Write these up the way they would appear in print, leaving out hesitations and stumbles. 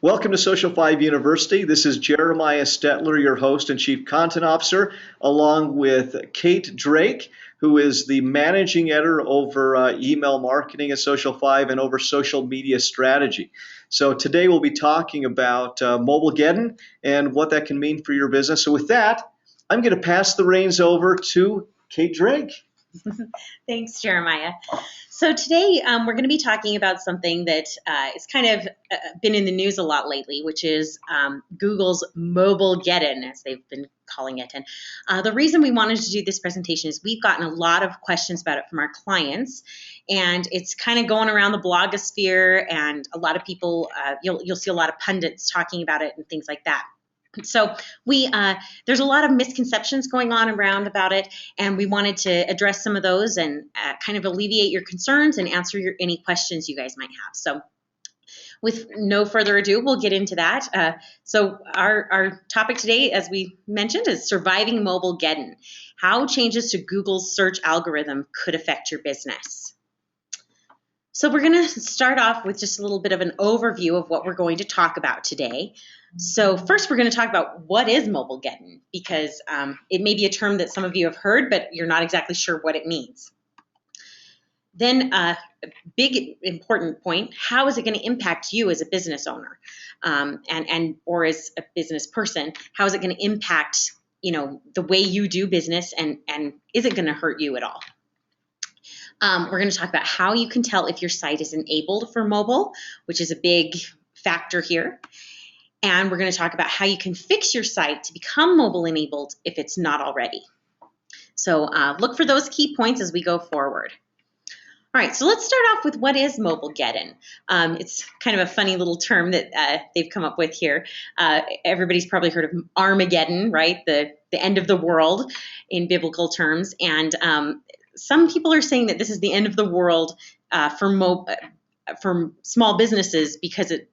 Welcome to Social 5 University. This is Jeremiah Stetler, your host and Chief Content Officer, along with Kate Drake, who is the Managing Editor over email marketing at Social 5 and over social media strategy. So today we'll be talking about Mobilegeddon and what that can mean for your business. So with that, I'm going to pass the reins over to Kate Drake. Thanks, Jeremiah. So today we're going to be talking about something that is kind of been in the news a lot lately, which is Google's Mobilegeddon, as they've been calling it. And the reason we wanted to do this presentation is we've gotten a lot of questions about it from our clients, and it's kind of going around the blogosphere, and a lot of people, you'll see a lot of pundits talking about it and things like that. So there's a lot of misconceptions going on around about it, and we wanted to address some of those and kind of alleviate your concerns and answer any questions you guys might have. So with no further ado, we'll get into that. So our topic today, as we mentioned, is surviving Mobilegeddon. How changes to Google's search algorithm could affect your business. So we're going to start off with just a little bit of an overview of what we're going to talk about today. So first, we're going to talk about what is Mobilegeddon, because it may be a term that some of you have heard, but you're not exactly sure what it means. Then a big important point, how is it going to impact you as a business owner or as a business person? How is it going to impact the way you do business, and is it going to hurt you at all? We're going to talk about how you can tell if your site is enabled for mobile, which is a big factor here. And we're going to talk about how you can fix your site to become mobile enabled if it's not already. So look for those key points as we go forward. All right, so let's start off with what is Mobilegeddon. It's kind of a funny little term that they've come up with here. Everybody's probably heard of Armageddon, right? The end of the world in biblical terms. And some people are saying that this is the end of the world for small businesses because it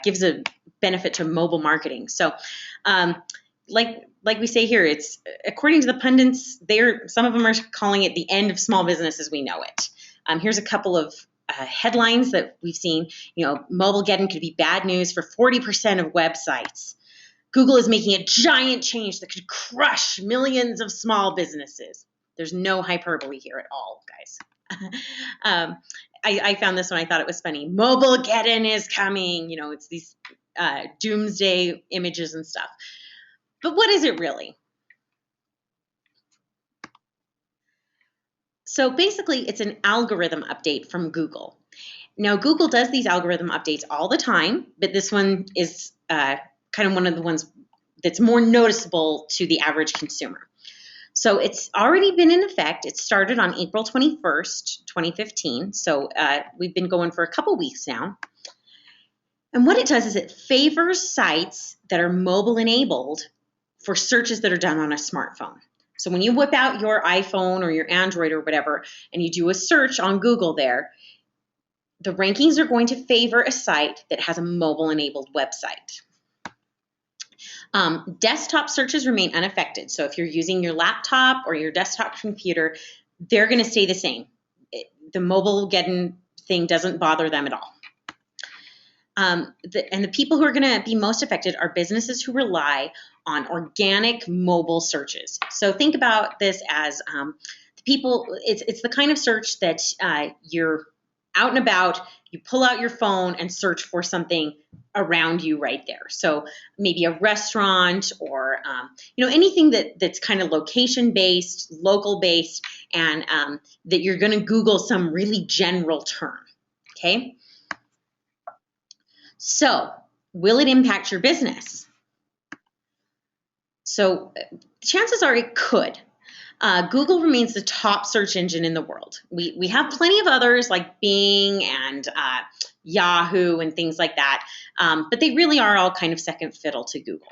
gives a benefit to mobile marketing. So like we say here, it's according to the pundits, some of them are calling it the end of small business as we know it. Here's a couple of headlines that we've seen. Mobilegeddon could be bad news for 40% of websites. Google is making a giant change that could crush millions of small businesses. There's no hyperbole here at all, guys. I found this one. I thought it was funny. Mobilegeddon is coming. It's these doomsday images and stuff. But what is it really? So basically, it's an algorithm update from Google. Now, Google does these algorithm updates all the time, but this one is kind of one of the ones that's more noticeable to the average consumer. So it's already been in effect. It started on April 21st, 2015. So we've been going for a couple weeks now. And what it does is it favors sites that are mobile enabled for searches that are done on a smartphone. So when you whip out your iPhone or your Android or whatever, and you do a search on Google there, the rankings are going to favor a site that has a mobile enabled website. Desktop searches remain unaffected. So if you're using your laptop or your desktop computer, they're going to stay the same. The Mobilegeddon thing doesn't bother them at all. And the people who are going to be most affected are businesses who rely on organic mobile searches. So think about this as it's the kind of search that you're out and about, you pull out your phone and search for something around you right there. So maybe a restaurant or anything that's kind of location-based, local-based, and that you're going to Google some really general term, okay? So will it impact your business? So chances are it could. Google remains the top search engine in the world. We have plenty of others like Bing and Yahoo and things like that, but they really are all kind of second fiddle to Google.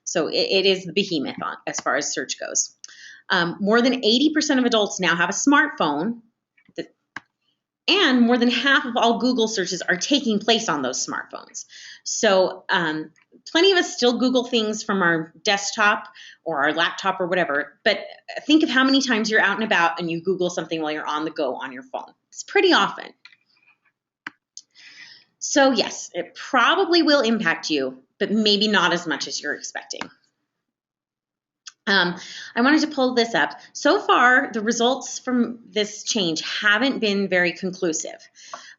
So it is the behemoth as far as search goes. More than 80% of adults now have a smartphone, and more than half of all Google searches are taking place on those smartphones. So plenty of us still Google things from our desktop or our laptop or whatever, but think of how many times you're out and about and you Google something while you're on the go on your phone. It's pretty often. So yes, it probably will impact you, but maybe not as much as you're expecting. I wanted to pull this up. So far, the results from this change haven't been very conclusive.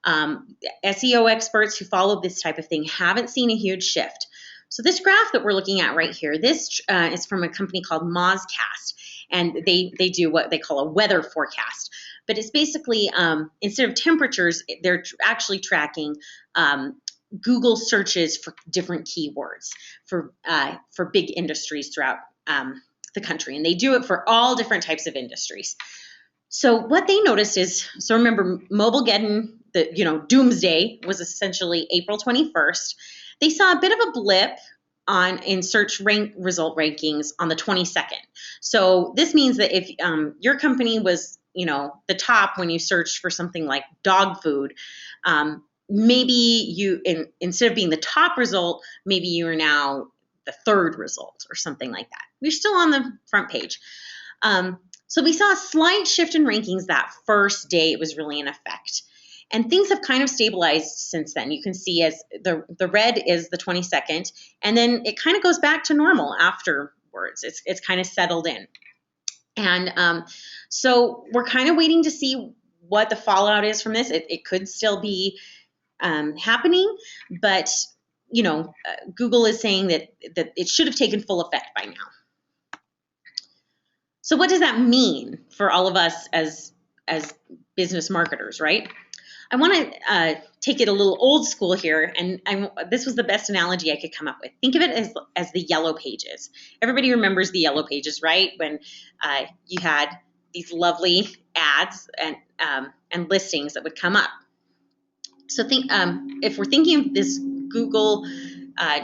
SEO experts who follow this type of thing haven't seen a huge shift. So this graph that we're looking at right here, this is from a company called Mozcast, and they do what they call a weather forecast. But it's basically, instead of temperatures, they're actually tracking Google searches for different keywords for big industries throughout the country, and they do it for all different types of industries. So what they noticed is, so remember, Mobilegeddon, the doomsday was essentially April 21st. They saw a bit of a blip in search result rankings on the 22nd. So this means that if your company was, the top when you searched for something like dog food, maybe you, instead of being the top result, maybe you are now the third result or something like that. You're still on the front page. So we saw a slight shift in rankings that first day it was really in effect. And things have kind of stabilized since then. You can see as the red is the 22nd, and then it kind of goes back to normal afterwards. It's kind of settled in. And so we're kind of waiting to see what the fallout is from this. It could still be happening, but Google is saying that it should have taken full effect by now. So what does that mean for all of us as business marketers, right? I want to take it a little old school here, and this was the best analogy I could come up with. Think of it as the yellow pages. Everybody remembers the yellow pages, right? When you had these lovely ads and listings that would come up. So think if we're thinking of this Google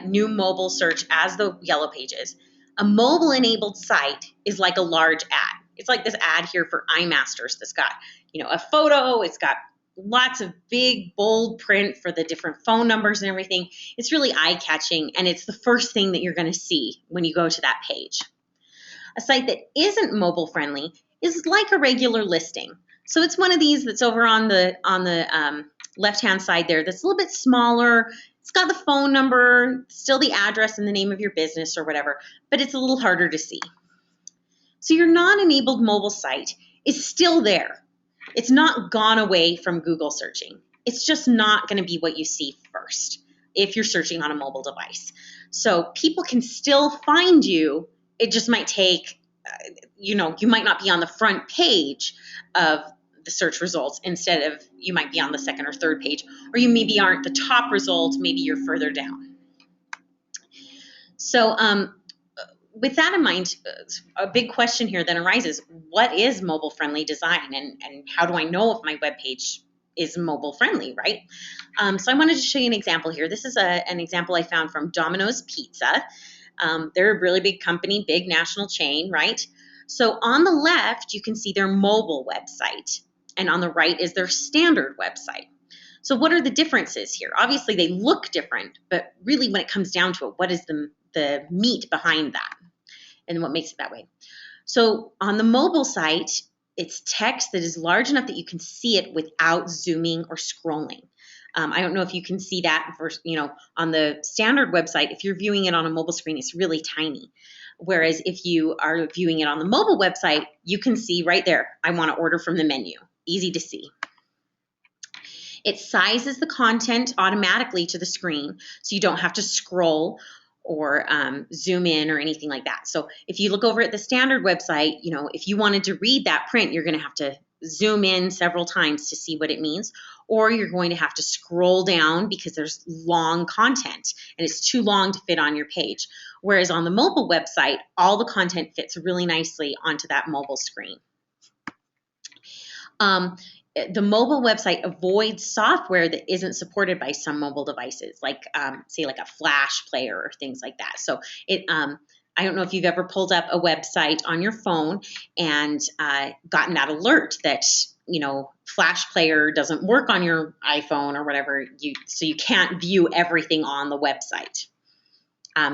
new mobile search as the yellow pages, a mobile-enabled site is like a large ad. It's like this ad here for iMasters that's got, a photo. It's got lots of big, bold print for the different phone numbers and everything. It's really eye-catching, and it's the first thing that you're going to see when you go to that page. A site that isn't mobile-friendly is like a regular listing. So it's one of these that's over on the left-hand side there that's a little bit smaller. It's got the phone number, still the address and the name of your business or whatever, but it's a little harder to see. So your non-enabled mobile site is still there. It's not gone away from Google searching. It's just not going to be what you see first if you're searching on a mobile device. So people can still find you. It just might take, you might not be on the front page of the search results. Instead of, you might be on the second or third page, or you maybe aren't the top result, maybe you're further down. So with that in mind, a big question here then arises, what is mobile-friendly design, and how do I know if my web page is mobile-friendly, right? So I wanted to show you an example here. This is an example I found from Domino's Pizza. They're a really big company, big national chain, right? So on the left, you can see their mobile website, and on the right is their standard website. So what are the differences here? Obviously, they look different, but really when it comes down to it, what is the meat behind that and what makes it that way? So on the mobile site, it's text that is large enough that you can see it without zooming or scrolling. I don't know if you can see that on the standard website. If you're viewing it on a mobile screen, it's really tiny. Whereas if you are viewing it on the mobile website, you can see right there, I want to order from the menu. Easy to see. It sizes the content automatically to the screen, so you don't have to scroll or zoom in or anything like that. So if you look over at the standard website, if you wanted to read that print, you're going to have to zoom in several times to see what it means, or you're going to have to scroll down because there's long content and it's too long to fit on your page. Whereas on the mobile website, all the content fits really nicely onto that mobile screen. The mobile website avoids software that isn't supported by some mobile devices, like say like a Flash player or things like that. So I don't know if you've ever pulled up a website on your phone and gotten that alert that Flash player doesn't work on your iPhone or whatever, so you can't view everything on the website.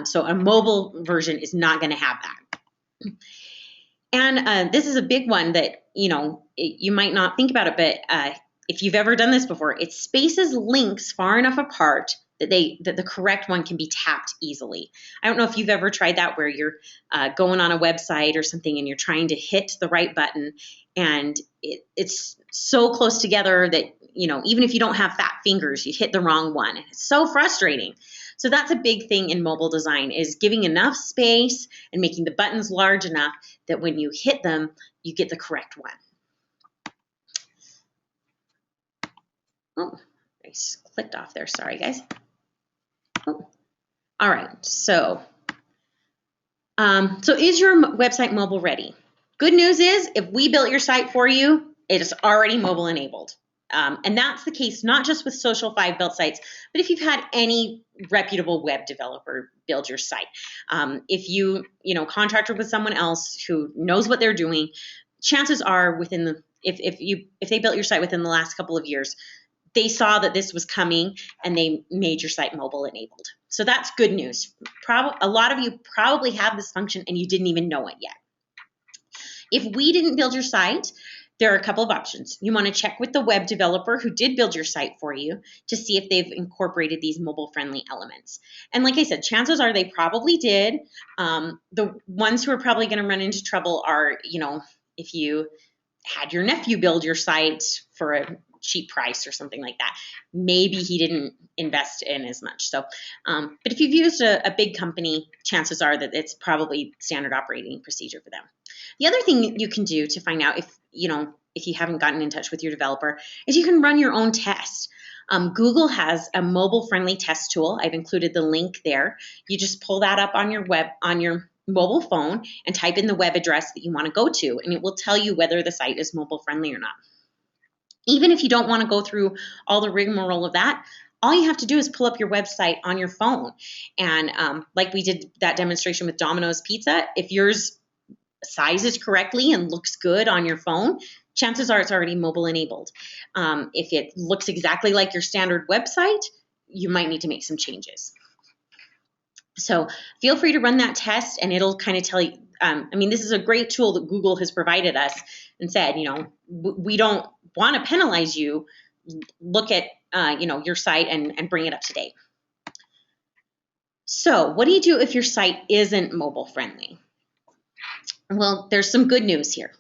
So a mobile version is not going to have that. And this is a big one that, you might not think about it, but if you've ever done this before, it spaces links far enough apart that the correct one can be tapped easily. I don't know if you've ever tried that, where you're going on a website or something and you're trying to hit the right button, and it's so close together that, even if you don't have fat fingers, you hit the wrong one. And it's so frustrating. So that's a big thing in mobile design, is giving enough space and making the buttons large enough that when you hit them, you get the correct one. Oh, I clicked off there. Sorry, guys. Oh. All right. So is your website mobile ready? Good news is, if we built your site for you, it is already mobile enabled. And that's the case not just with Social 5 built sites, but if you've had any reputable web developer build your site. If you contracted with someone else who knows what they're doing, chances are if they built your site within the last couple of years, they saw that this was coming and they made your site mobile enabled. So that's good news. A lot of you probably have this function and you didn't even know it yet. If we didn't build your site, there are a couple of options. You want to check with the web developer who did build your site for you to see if they've incorporated these mobile-friendly elements. And like I said, chances are they probably did. The ones who are probably going to run into trouble are, if you had your nephew build your site for a cheap price or something like that, maybe he didn't invest in as much. So, but if you've used a big company, chances are that it's probably standard operating procedure for them. The other thing you can do to find out if you haven't gotten in touch with your developer is you can run your own test. Google has a mobile-friendly test tool. I've included the link there. You just pull that up on your mobile phone and type in the web address that you want to go to, and it will tell you whether the site is mobile-friendly or not. Even if you don't want to go through all the rigmarole of that, all you have to do is pull up your website on your phone. And like we did that demonstration with Domino's Pizza, if yours sizes correctly and looks good on your phone, chances are it's already mobile enabled. If it looks exactly like your standard website, you might need to make some changes. So feel free to run that test and it'll kind of tell you, this is a great tool that Google has provided us and said, we don't want to penalize you. Look at, your site and bring it up to date. So what do you do if your site isn't mobile friendly? Well, there's some good news here.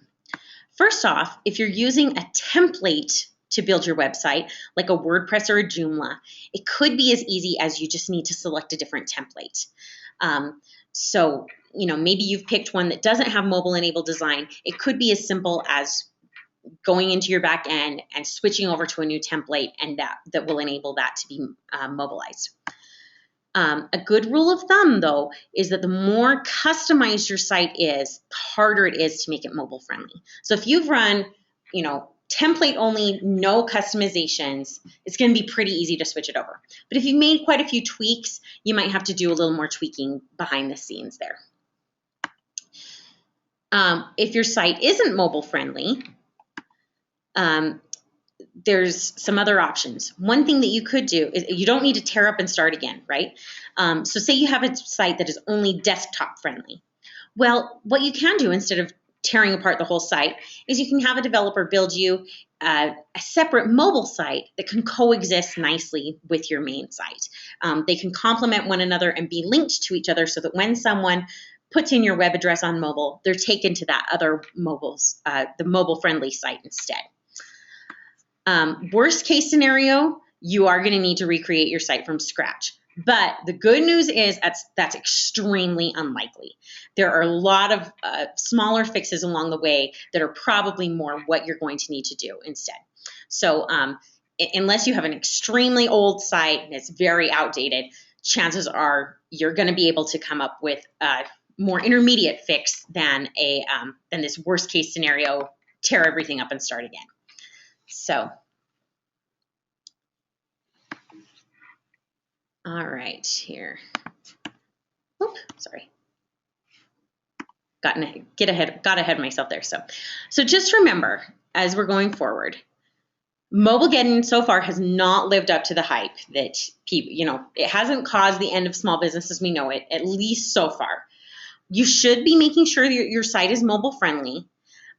First off, if you're using a template to build your website, like a WordPress or a Joomla, it could be as easy as you just need to select a different template. So, maybe you've picked one that doesn't have mobile enabled design. It could be as simple as going into your back end and switching over to a new template, and that will enable that to be mobilized. A good rule of thumb, though, is that the more customized your site is, the harder it is to make it mobile friendly. So if you've run, template only, no customizations, it's going to be pretty easy to switch it over. But if you've made quite a few tweaks, you might have to do a little more tweaking behind the scenes there. If your site isn't mobile friendly, there's some other options. One thing that you could do is you don't need to tear up and start again, right? So say you have a site that is only desktop friendly. Well, what you can do instead of tearing apart the whole site is you can have a developer build you a separate mobile site that can coexist nicely with your main site. They can complement one another and be linked to each other so that when someone puts in your web address on mobile, they're taken to that other the mobile friendly site instead. Worst case scenario, you are going to need to recreate your site from scratch. But the good news is that's extremely unlikely. There are a lot of smaller fixes along the way that are probably more what you're going to need to do instead. So unless you have an extremely old site and it's very outdated, chances are you're going to be able to come up with a more intermediate fix than this worst case scenario, tear everything up and start again. So, all right, here. Oop, sorry. Got ahead of myself there. So just remember, as we're going forward, Mobilegeddon so far has not lived up to the hype that people, it hasn't caused the end of small business as we know it, at least so far. You should be making sure that your site is mobile friendly.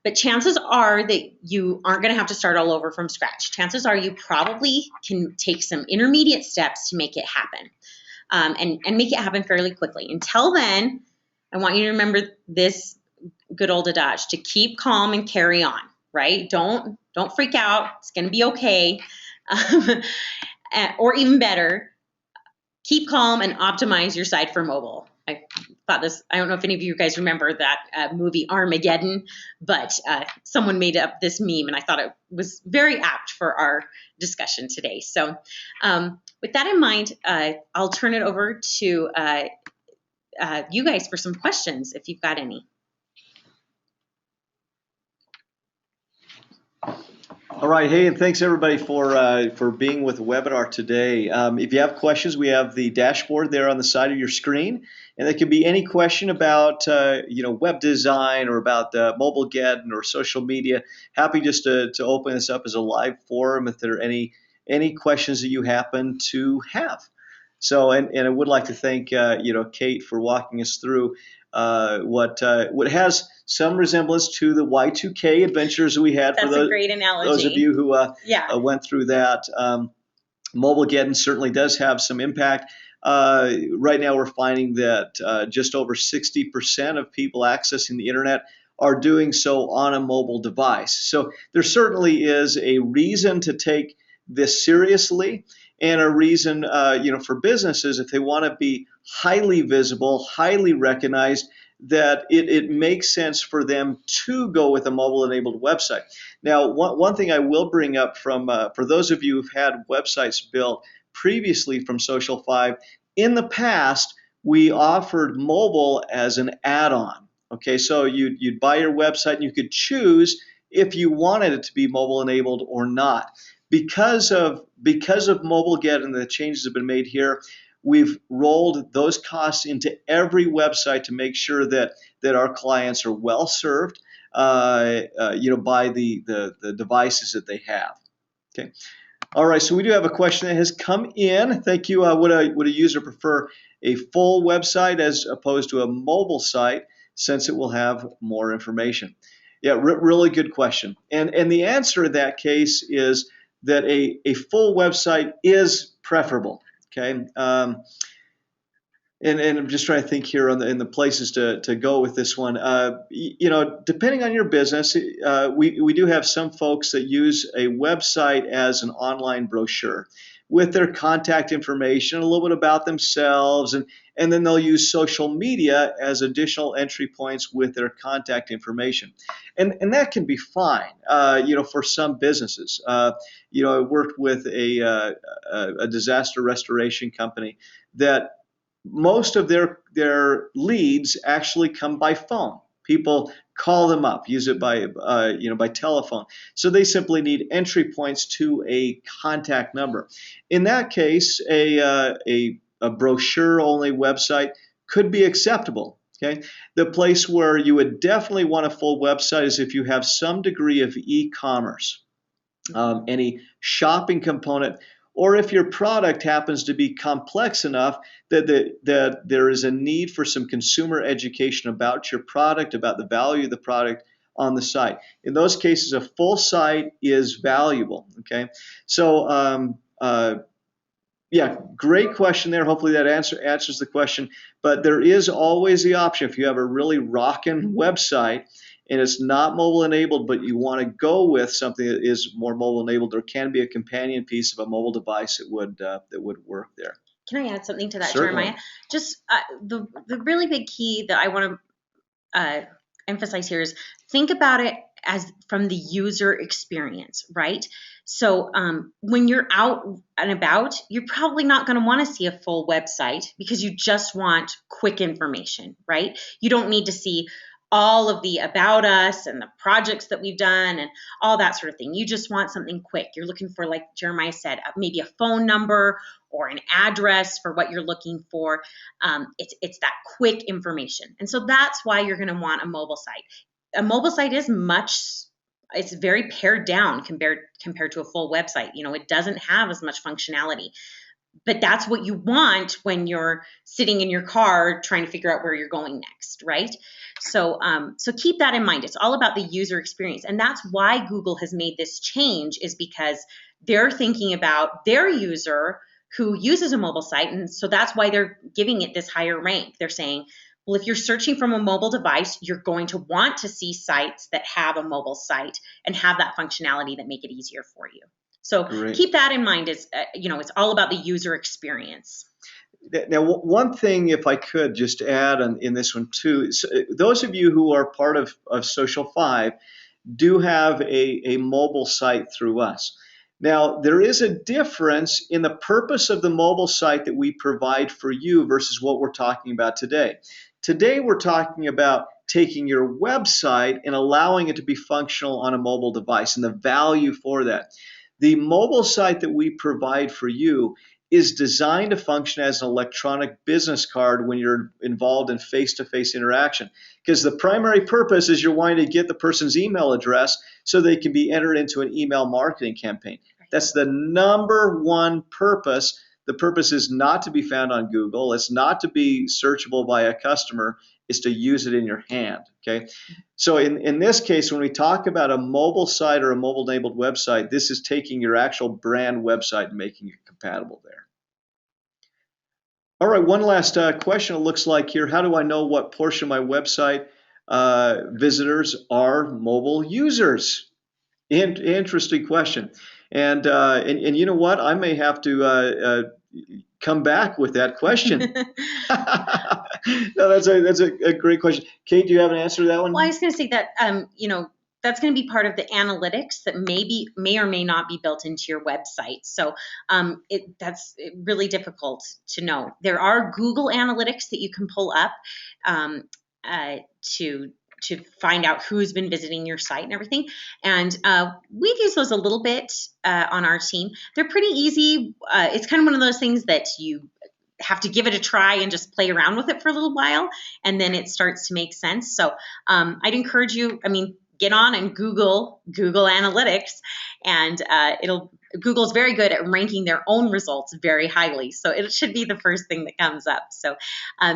But chances are that you aren't going to have to start all over from scratch. Chances are you probably can take some intermediate steps to make it happen, and make it happen fairly quickly. Until then, I want you to remember this good old adage: to keep calm and carry on. Right? Don't freak out. It's going to be okay. Or even better, keep calm and optimize your site for mobile. I don't know if any of you guys remember that movie Armageddon, but someone made up this meme, and I thought it was very apt for our discussion today. So with that in mind, I'll turn it over to you guys for some questions, if you've got any. All right, hey, and thanks everybody for being with the webinar today. If you have questions, we have the dashboard there on the side of your screen, and it can be any question about web design or about Mobilegeddon or social media. Happy just to open this up as a live forum if there are any questions that you happen to have. So, and I would like to thank Kate for walking us through what has some resemblance to the Y2K adventures we had. That's for those, a great analogy. Those of you who went through that. Mobilegeddon certainly does have some impact. Right now we're finding that just over 60% of people accessing the internet are doing so on a mobile device. So there certainly is a reason to take this seriously, and a reason for businesses, if they want to be highly visible, highly recognized, that it makes sense for them to go with a mobile-enabled website. Now, one thing I will bring up from for those of you who've had websites built previously from Social 5, in the past, we offered mobile as an add-on. Okay, so you'd buy your website and you could choose if you wanted it to be mobile-enabled or not. Because of Mobilegeddon and the changes that have been made here, we've rolled those costs into every website to make sure that our clients are well served, by the devices that they have. Okay. All right. So we do have a question that has come in. Thank you. Would a user prefer a full website as opposed to a mobile site, since it will have more information? Yeah, really good question. And the answer in that case is that a full website is preferable. Okay. And I'm just trying to think here in the places to go with this one. Depending on your business, we do have some folks that use a website as an online brochure with their contact information, a little bit about themselves, and then they'll use social media as additional entry points with their contact information. And that can be fine, for some businesses. I worked with a disaster restoration company that most of their leads actually come by phone. People call them up, use it by telephone. So they simply need entry points to a contact number. In that case, a brochure-only website could be acceptable. Okay, the place where you would definitely want a full website is if you have some degree of e-commerce, any shopping component, or if your product happens to be complex enough that there is a need for some consumer education about your product, about the value of the product on the site. In those cases, a full site is valuable. Okay, so great question there. Hopefully that answers the question. But there is always the option, if you have a really rockin' website and it's not mobile enabled, but you want to go with something that is more mobile enabled, there can be a companion piece of a mobile device that would work there. Can I add something to that, Certainly. Jeremiah? Just the really big key that I want to emphasize here is think about it as from the user experience, right? So when you're out and about, you're probably not going to want to see a full website because you just want quick information, right? You don't need to see all of the about us and the projects that we've done and all that sort of thing. You just want something quick. You're looking for, like Jeremiah said, maybe a phone number or an address for what you're looking for. It's that quick information. And so that's why you're going to want a mobile site. A mobile site is it's very pared down compared to a full website. It doesn't have as much functionality. but that's what you want when you're sitting in your car trying to figure out where you're going next, right? So, so keep that in mind. It's all about the user experience, and that's why Google has made this change, is because they're thinking about their user who uses a mobile site, and so that's why they're giving it this higher rank. They're saying, well, if you're searching from a mobile device, you're going to want to see sites that have a mobile site and have that functionality that make it easier for you. So Great. keep that in mind. Is it's all about the user experience. Now, one thing, if I could just add in this one too, those of you who are part of Social 5 do have a mobile site through us. Now, there is a difference in the purpose of the mobile site that we provide for you versus what we're talking about today. Today, we're talking about taking your website and allowing it to be functional on a mobile device and the value for that. The mobile site that we provide for you is designed to function as an electronic business card when you're involved in face-to-face interaction. Because the primary purpose is you're wanting to get the person's email address so they can be entered into an email marketing campaign. That's the number one purpose. The purpose is not to be found on Google. It's not to be searchable by a customer. It's to use it in your hand. Okay. So in this case, when we talk about a mobile site or a mobile-enabled website, this is taking your actual brand website and making it compatible there. All right, one last question it looks like here. How do I know what portion of my website visitors are mobile users? Interesting question. And you know what? I may have to come back with that question. No, that's a great question. Kate, do you have an answer to that one? Well, I was going to say that that's going to be part of the analytics that may or may not be built into your website. So that's really difficult to know. There are Google Analytics that you can pull up to find out who's been visiting your site and everything. And we've used those a little bit on our team. They're pretty easy. It's kind of one of those things that you have to give it a try and just play around with it for a little while, and then it starts to make sense. So I'd encourage you, get on and Google Analytics, and Google's very good at ranking their own results very highly. So it should be the first thing that comes up. So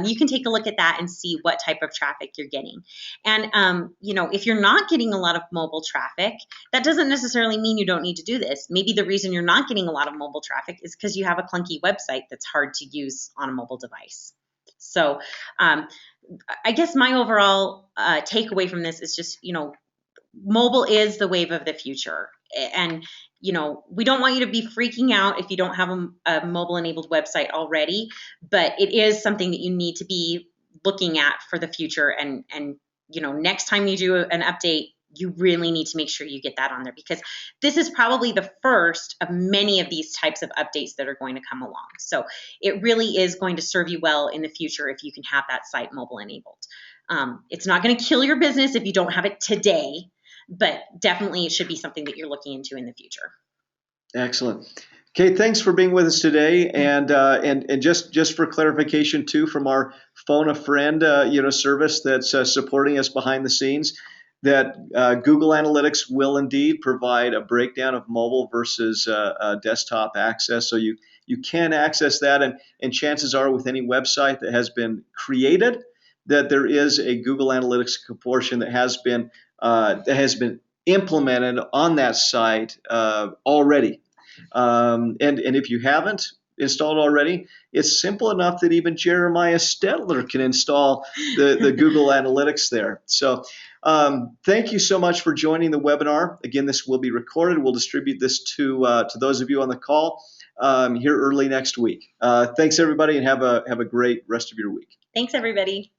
you can take a look at that and see what type of traffic you're getting. And, if you're not getting a lot of mobile traffic, that doesn't necessarily mean you don't need to do this. Maybe the reason you're not getting a lot of mobile traffic is because you have a clunky website that's hard to use on a mobile device. So I guess my overall takeaway from this is just, mobile is the wave of the future. And, we don't want you to be freaking out if you don't have a mobile enabled website already, but it is something that you need to be looking at for the future. And next time you do an update, you really need to make sure you get that on there, because this is probably the first of many of these types of updates that are going to come along. So it really is going to serve you well in the future if you can have that site mobile enabled. It's not going to kill your business if you don't have it today, but definitely it should be something that you're looking into in the future. Excellent. Kate, thanks for being with us today. And just for clarification too, from our phone a friend service that's supporting us behind the scenes, that Google Analytics will indeed provide a breakdown of mobile versus desktop access. So you can access that, and chances are with any website that has been created, that there is a Google Analytics portion that has been implemented on that site already. And if you haven't installed already, it's simple enough that even Jeremiah Stetler can install the Google Analytics there. So thank you so much for joining the webinar. Again, this will be recorded. We'll distribute this to those of you on the call here early next week. Thanks, everybody, and have a great rest of your week. Thanks, everybody.